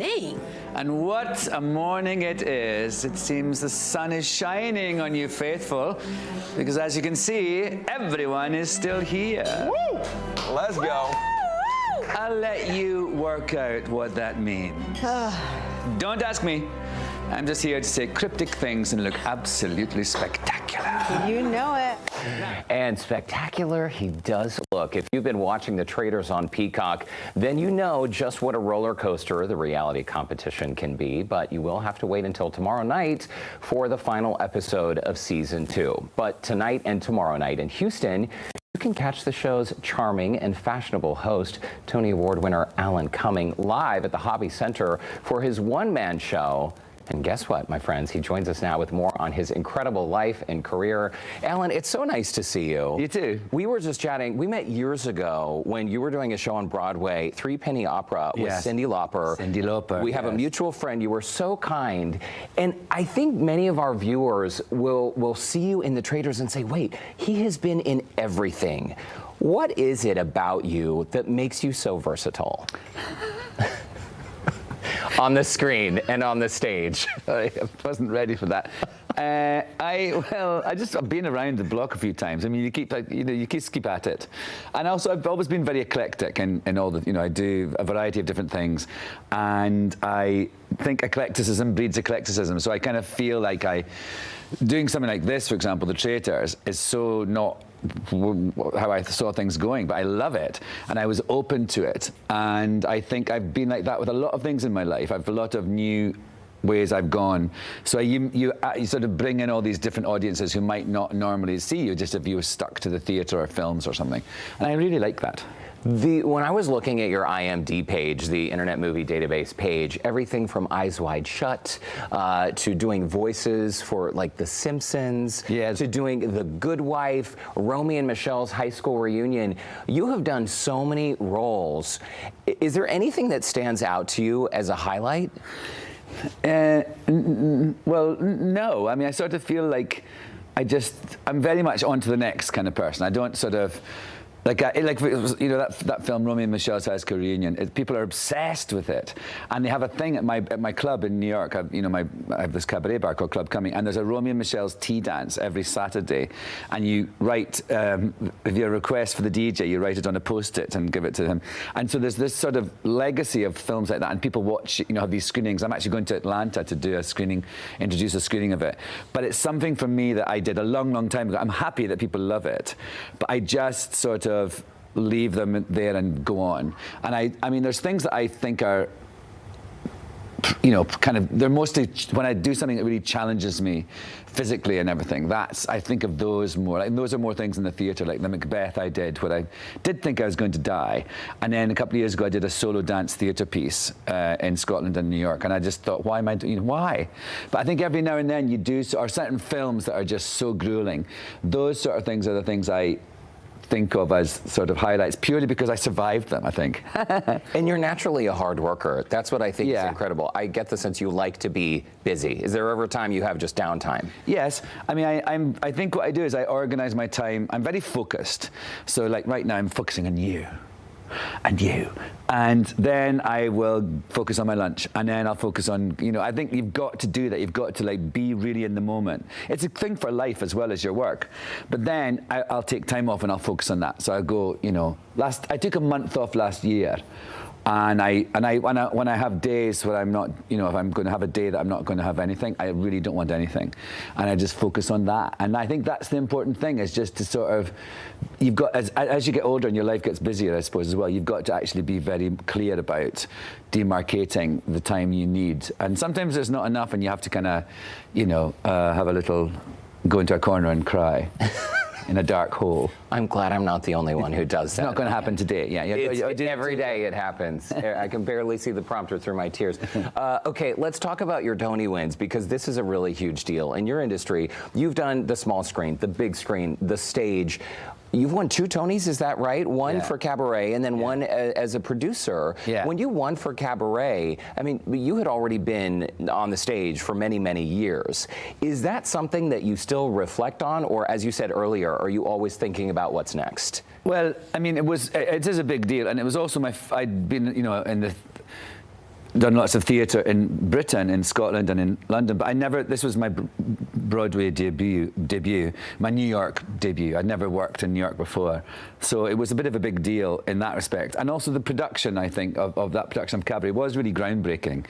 morning. And what a morning it is. It seems the sun is shining on you, faithful, because as you can see, everyone is still here. Woo! Let's go. I'll let you work out what that means. Don't ask me. I'm just here to say cryptic things and look absolutely spectacular. You know it. And spectacular he does look. If you've been watching the Traitors on Peacock, then you know just what a roller coaster the reality competition can be, but you will have to wait until tomorrow night for the final episode of season 2. But tonight and tomorrow night in Houston, you can catch the show's charming and fashionable host, Tony Award winner Alan Cumming, live at the Hobby Center for his one-man show. And guess what, my friends? He joins us now with more on his incredible life and career. Alan, it's so nice to see you. You too. We were just chatting. We met years ago when you were doing a show on Broadway, Three Penny Opera with Cyndi Lauper. Cyndi Lauper. We have a mutual friend. You were so kind. And I think many of our viewers will see you in the Traitors and say, wait, he has been in everything. What is it about you that makes you so versatile? On the screen and on the stage. I wasn't ready for that. I've been around the block a few times. I mean, you keep at it. And also, I've always been very eclectic in all the, I do a variety of different things. And I think eclecticism breeds eclecticism. So I kind of feel like doing something like this, for example, The Traitors, is so not how I saw things going, but I love it, and I was open to it, and I think I've been like that with a lot of things in my life. I've a lot of new ways I've gone. So you sort of bring in all these different audiences who might not normally see you, just if you were stuck to the theatre or films or something, and I really like that. When I was looking at your IMDb page, the Internet Movie Database page, everything from Eyes Wide Shut to doing voices for like The Simpsons, to doing The Good Wife, Romy and Michelle's high school reunion, you have done so many roles. Is there anything that stands out to you as a highlight? Well, no. I mean, I sort of feel like I'm very much on to the next kind of person. I don't sort of, that film Romeo and Michelle's high school reunion. People are obsessed with it, and they have a thing at my club in New York. I have this cabaret bar called Club Cumming, and there's a Romeo and Michelle's tea dance every Saturday, and you write if you have a request for the DJ, you write it on a post-it and give it to him. And so there's this sort of legacy of films like that, and people watch, have these screenings. I'm actually going to Atlanta to do introduce a screening of it. But it's something for me that I did a long, long time ago. I'm happy that people love it, but I just sort of leave them there and go on. And I mean, there's things that I think are, they're mostly, when I do something that really challenges me physically and everything, I think of those more. Like, those are more things in the theatre, like the Macbeth I did, where I did think I was going to die. And then a couple of years ago, I did a solo dance theatre piece in Scotland and New York. And I just thought, why am I doing, why? But I think every now and then you do, or certain films that are just so grueling, those sort of things are the things I think of as sort of highlights, purely because I survived them, I think. And you're naturally a hard worker. That's what I think is incredible. I get the sense you like to be busy. Is there ever a time you have just downtime? Yes. I mean, I think what I do is I organize my time. I'm very focused. So like right now, I'm focusing on you. And you. And then I will focus on my lunch, and then I'll focus on, I think you've got to do that. You've got to be really in the moment. It's a thing for life as well as your work. But then I'll take time off and I'll focus on that. So I'll go, I took a month off last year. And when I have days where I'm not, if I'm going to have a day that I'm not going to have anything, I really don't want anything, and I just focus on that. And I think that's the important thing, is just to sort of, you've got, as you get older and your life gets busier, I suppose as well, you've got to actually be very clear about demarcating the time you need. And sometimes there's not enough, and you have to kind of, have a little, go into a corner and cry. In a dark hole. I'm glad I'm not the only one who does that. It's not going to happen today. Every day it happens. I can barely see the prompter through my tears. Okay, let's talk about your Tony wins, because this is a really huge deal. In your industry, you've done the small screen, the big screen, the stage. You've won 2 Tonys, is that right? One for Cabaret, and then one as a producer. When you won for Cabaret, I mean, you had already been on the stage for many, many years. Is that something that you still reflect on, or as you said earlier, are you always thinking about what's next? Well, I mean, it is a big deal, and it was also I'd been, in done lots of theatre in Britain, in Scotland and in London, but this was my Broadway debut, my New York debut. I'd never worked in New York before. So it was a bit of a big deal in that respect. And also the production, I think, of that production of Cabaret was really groundbreaking.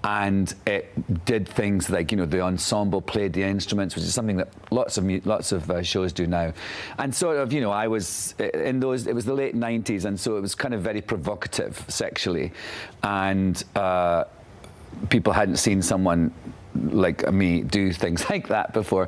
And it did things like, the ensemble played the instruments, which is something that lots of shows do now. And sort of, I was in those, it was the late 90s, and so it was kind of very provocative sexually. And people hadn't seen someone like me do things like that before.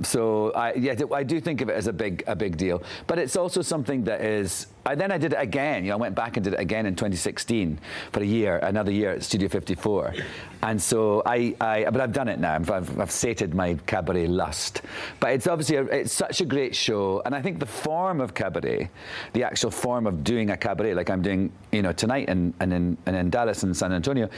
So I do think of it as a big deal. But it's also something that is. Then I did it again. I went back and did it again in 2016 for another year at Studio 54. And so but I've done it now. I've sated my cabaret lust. But it's obviously it's such a great show, and I think the form of cabaret, the actual form of doing a cabaret, like I'm doing, tonight and in Dallas and San Antonio.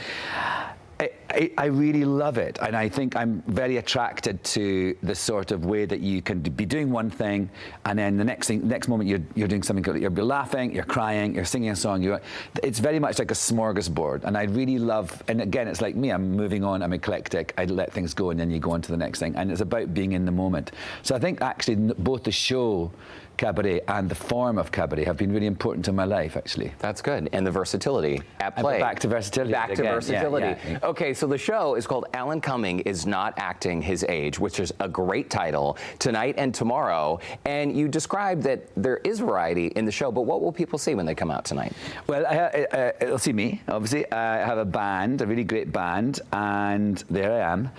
I really love it, and I think I'm very attracted to the sort of way that you can be doing one thing, and then the next moment you're doing something. You're laughing, you're crying, you're singing a song. It's very much like a smorgasbord, and I really love. And again, it's like me. I'm moving on. I'm eclectic. I let things go, and then you go on to the next thing. And it's about being in the moment. So I think actually both the show Cabaret and the form of cabaret have been really important to my life, actually. That's good. And the versatility at play. Back to versatility. Back to versatility. Yeah. Okay, so the show is called Alan Cumming is Not Acting His Age, which is a great title, tonight and tomorrow. And you described that there is variety in the show, but what will people see when they come out tonight? Well, they'll see me, obviously. I have a band, a really great band, and there I am.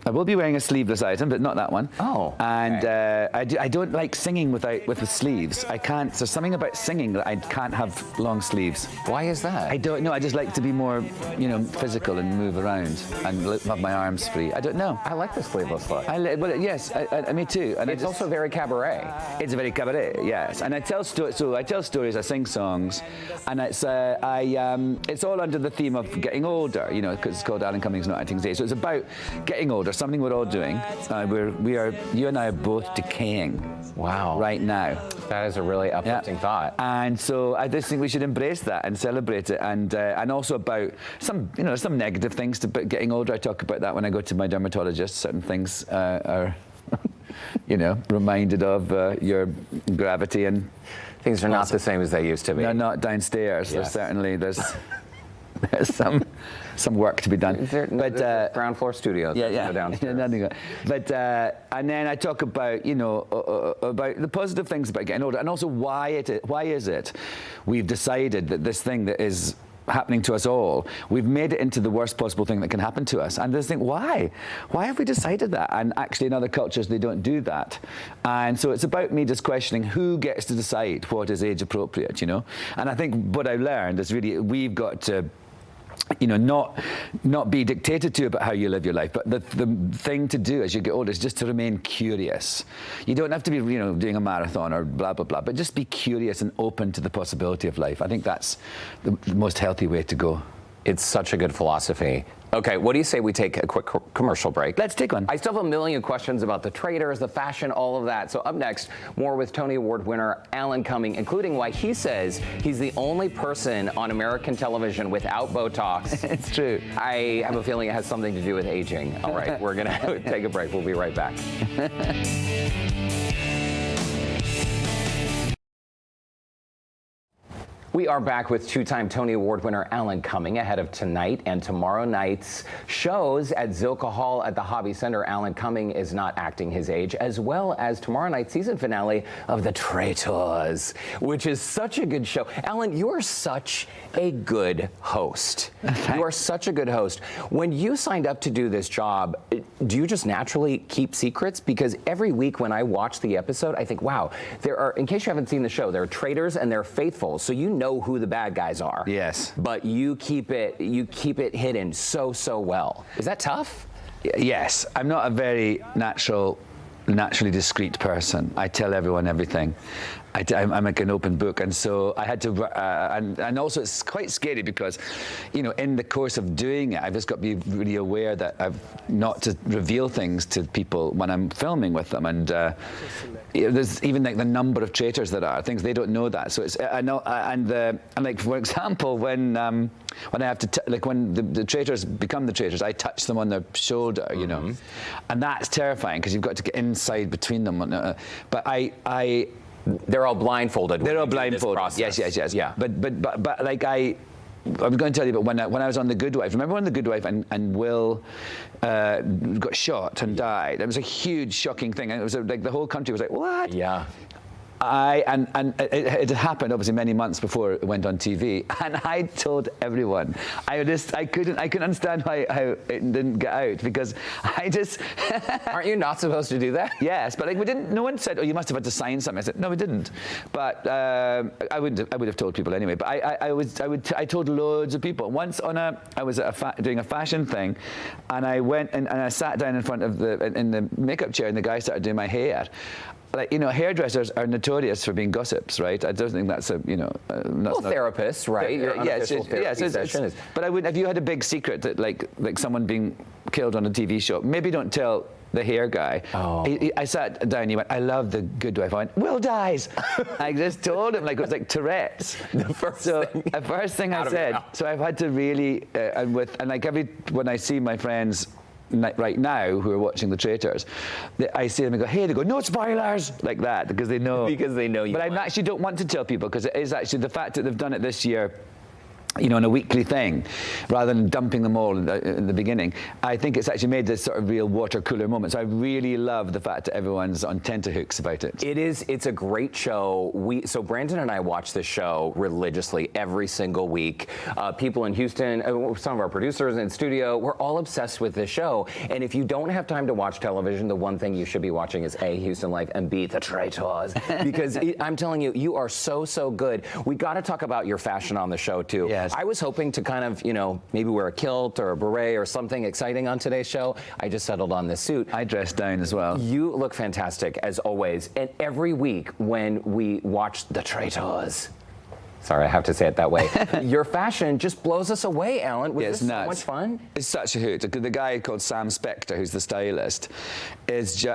I will be wearing a sleeveless item, but not that one. Oh. And okay. I don't like singing with the sleeves. I can't. There's something about singing that I can't have long sleeves. Why is that? I don't know. I just like to be more, physical and move around and have my arms free. I don't know. I like the sleeveless look. Yes, me too. And it's also very cabaret. It's very cabaret, yes. And I tell stories. I sing songs, and it's all under the theme of getting older. Because it's called Alan Cumming's Not Acting His Age. So it's about getting older. Something we're all doing. You and I are both decaying. Wow. Right now. That is a really uplifting thought. And so I just think we should embrace that and celebrate it, and also about some negative things to getting older. I talk about that when I go to my dermatologist. Certain things are, reminded of your gravity, and things are not the same as they used to be. No, not downstairs. Yes. There's some work to be done. But ground floor studios. Yeah. Downstairs. But and then I talk about about the positive things about getting older, and also why is it we've decided that this thing that is happening to us all, we've made it into the worst possible thing that can happen to us. And just think, why have we decided that? And actually in other cultures they don't do that. And so it's about me just questioning who gets to decide what is age appropriate, And I think what I learned is really we've got to not be dictated to about how you live your life, but the thing to do as you get older is just to remain curious. You don't have to be, doing a marathon or blah, blah, blah, but just be curious and open to the possibility of life. I think that's the most healthy way to go. It's such a good philosophy. Okay, what do you say we take a quick commercial break? Let's take one. I still have a million questions about the Traitors, the fashion, all of that. So up next, more with Tony Award winner Alan Cumming, including why he says he's the only person on American television without Botox. It's true. I have a feeling it has something to do with aging. All right, we're going to take a break. We'll be right back. We are back with two-time Tony Award winner Alan Cumming ahead of tonight and tomorrow night's shows at Zilka Hall at the Hobby Center. Alan Cumming is Not Acting His Age, as well as tomorrow night's season finale of The Traitors, which is such a good show. Alan, you are such a good host. You are such a good host. When you signed up to do this job, do you just naturally keep secrets? Because every week when I watch the episode, I think, wow, there are, in case you haven't seen the show, there are traitors and there are faithfuls. So you know who the bad guys are. Yes. But you keep it hidden so well. Is that tough? Yes. I'm not a very naturally discreet person. I tell everyone everything. I'm like an open book, and so I had to, and also it's quite scary because, in the course of doing it, I've just got to be really aware that I've not to reveal things to people when I'm filming with them, and there's even like the number of traitors there are, things they don't know that. So it's I know, and like for example, when I have to like when the traitors become the traitors, I touch them on their shoulder, and that's terrifying because you've got to get inside between them. But they're all blindfolded. They're all blindfolded. Yes. Yeah. But like I was going to tell you, but when I was on The Good Wife, remember when The Good Wife and Will got shot and died? It was a huge, shocking thing. And it was like the whole country was like, what? Yeah. It had happened obviously many months before it went on TV, and I told everyone. I couldn't understand how it didn't get out, because I just Aren't you not supposed to do that? Yes, but like we didn't. No one said, "Oh, you must have had to sign something." I said, "No, we didn't." But I would have told people anyway. But I told loads of people. Once I was doing a fashion thing, and I went and I sat down in front of in the makeup chair, and the guy started doing my hair. Like, hairdressers are notorious for being gossips, right? I don't think that's therapists, right? Your unofficial therapy session is. But have you had a big secret that like someone being killed on a TV show? Maybe don't tell the hair guy. Oh. I sat down, he went, "I love The Good Wife." I went, "Will dies." I just told him, like it was like Tourette's. The first thing I said. So I've had to really, when I see my friends right now who are watching The Traitors, I see them and go, "Hey," they go, "No spoilers," like that, because they know. Because they know you. But I actually don't want to tell people, because it is actually the fact that they've done it this year, in a weekly thing, rather than dumping them all in the beginning. I think it's actually made this sort of real water cooler moment. So I really love the fact that everyone's on tenterhooks about it. It's a great show. So Brandon and I watch this show religiously every single week. People in Houston, some of our producers in studio, we're all obsessed with this show. And if you don't have time to watch television, the one thing you should be watching is A, Houston Life, and B, The Traitors. Because I'm telling you, you are so good. We got to talk about your fashion on the show too. Yeah. I was hoping to kind of, maybe wear a kilt or a beret or something exciting on today's show. I just settled on this suit. I dressed down as well. You look fantastic, as always. And every week when we watch The Traitors, sorry, I have to say it that way, your fashion just blows us away, Alan. Was this so much fun? It's such a hoot. The guy called Sam Spector, who's the stylist,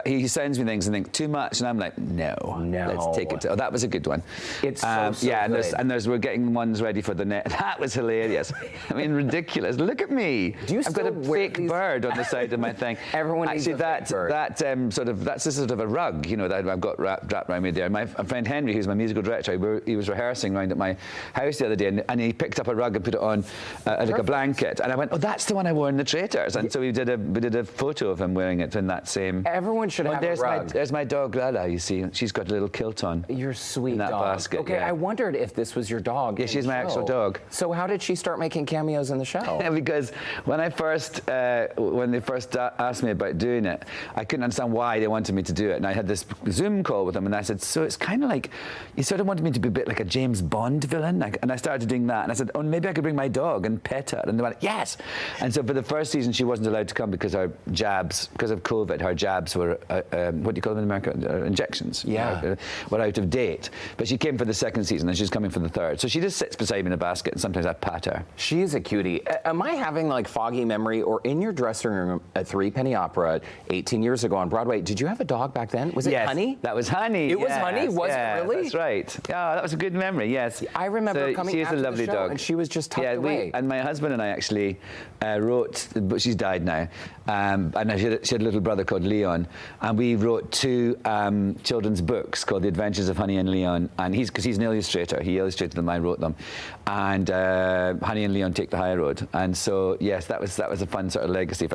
he sends me things and think, "Too much," and I'm like, no, let's take it. That was a good one. It's so good. We're getting ones ready for the net. That was hilarious. I mean, ridiculous. Look at me. I've got a fake bird on the side of my thing. Everyone needs a fake bird. That's a sort of a rug, that I've got wrapped around me there. My friend Henry, who's my musical director, he was rehearsing round at my house the other day, and he picked up a rug and put it on like a blanket, and I went, "Oh, that's the one I wore in The Traitors," and so we did a photo of him wearing it in that same. Everyone should have a rug. There's my dog Lala. You see, she's got a little kilt on. Your sweet in that dog. basket. Okay, yeah. I wondered if this was your dog. Yeah, she's my actual dog. So how did she start making cameos in the show? Because when they first asked me about doing it, I couldn't understand why they wanted me to do it, and I had this Zoom call with them, and I said, "So it's kind of like you sort of wanted me to be a bit like a James Bond villain," and I started doing that, and I said, "Oh, maybe I could bring my dog and pet her," and they went, "Yes." And so for the first season, she wasn't allowed to come because of COVID, her jabs were what do you call them in America? Injections. Yeah. Were out of date. But she came for the second season, and she's coming for the third. So she just sits beside me in a basket, and sometimes I pat her. She is a cutie. Am I having like foggy memory, or in your dressing room at Three Penny Opera 18 years ago on Broadway, did you have a dog back then? Was it Honey? That was Honey. It was Honey? Was it really? That's right. Yeah, that was a good memory, yes. I remember coming after the show, and she was just tucked away. And my husband and I actually wrote, but she's died now, and she had a little brother called Leon, and we wrote 2 children's books called The Adventures of Honey and Leon, and because he's an illustrator, he illustrated them, I wrote them, and Honey and Leon Take the High Road, and so yes, that was a fun sort of legacy.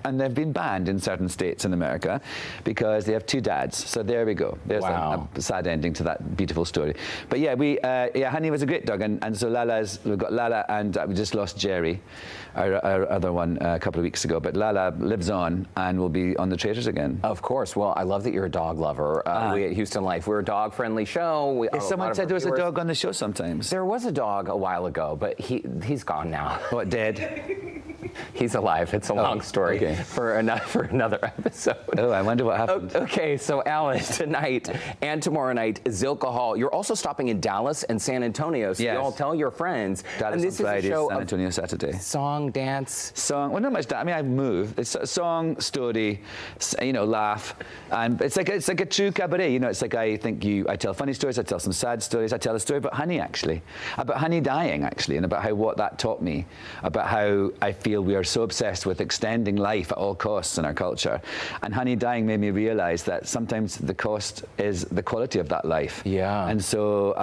And they've been banned in certain states in America because they have 2 dads. So there we go. There's a sad ending to that beautiful story. But yeah, Honey was a great dog, and so we've got Lala, and we just lost Jerry, our other one, a couple of weeks ago. But Lala lives on and will be on The Traitors again. Of course. Well, I love that you're a dog lover. We at Houston Life, we're a dog-friendly show. Someone said there was a dog on the show sometimes. There was a dog a while ago, but he's gone now. What, dead? He's alive. It's a long story okay. for another episode. Oh, I wonder what happened. Okay, so Alan, tonight and tomorrow night, Zilka Hall. You're also stopping in Dallas and San Antonio, so Yes. you all tell your friends. Dallas and this on Friday, is a show San of Antonio Saturday. song, dance. Song, well, not much. I mean, I move. It's a song, story, laugh, and it's like a true cabaret. It's like I tell funny stories. I tell some sad stories. I tell a story about honey, actually, about honey dying, actually, and about what that taught me, about how I feel we are so obsessed with extending life at all costs in our culture, and honey dying made me realize that sometimes the cost is the quality of that life. Yeah. And so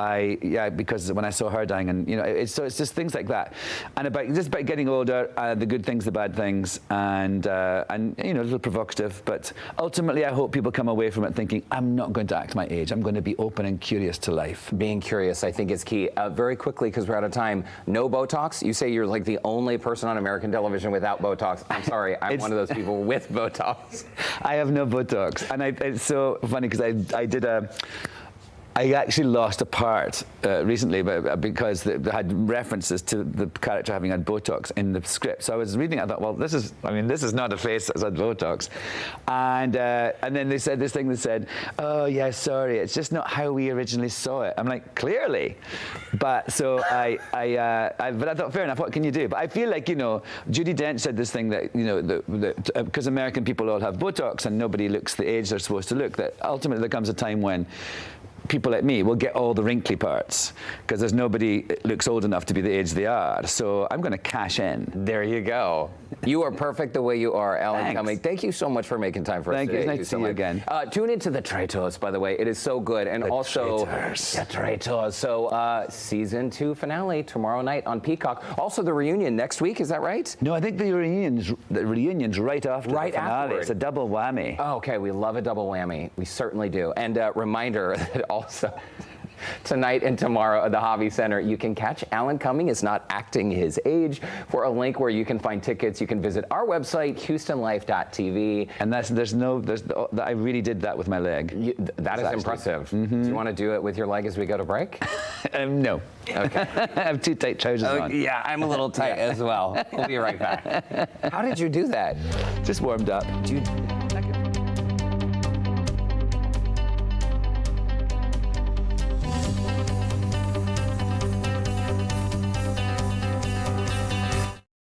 because when I saw her dying, and it's just things like that, and about getting older, the good things, the bad things, and a little provocative, but ultimately I hope people come away from it thinking, I'm not going to act my age. I'm going to be open and curious to life. Being curious, I think, is key. Very quickly, because we're out of time. No Botox. You say you're like the only person on American television without Botox. I'm sorry, I'm one of those people with Botox. I have no Botox, and it's so funny because I actually lost a part recently because they had references to the character having had Botox in the script. So I was reading it, I thought, well, this is not a face that's had Botox. And then they said this thing that said, oh, yeah, sorry, it's just not how we originally saw it. I'm like, clearly. But so but I thought, fair enough, what can you do? But I feel like, Judi Dench said this thing that, because American people all have Botox and nobody looks the age they're supposed to look, that ultimately there comes a time when people like me will get all the wrinkly parts because there's nobody that looks old enough to be the age they are. So I'm going to cash in. There you go. You are perfect the way you are, Alan Thanks. Cumming. Thank you so much for making time for us Thank you. today. It's nice to see you again. Tune into the Traitors, by the way. It is so good. And also, Traitors. The Traitors. So season 2 finale tomorrow night on Peacock. Also the reunion next week, is that right? No, I think the reunion's right after Right the finale. afterward. It's a double whammy. Oh, okay, we love a double whammy. We certainly do. And reminder that also tonight and tomorrow at the Hobby Center, you can catch Alan Cumming is Not Acting His Age. For a link where you can find tickets, you can visit our website, HoustonLife.tv. And I really did that with my leg. That is impressive. Do you want to do it with your leg as we go to break? No. Okay. I have too tight trousers on. Yeah, I'm a little tight as well. We'll be right back. How did you do that? Just warmed up.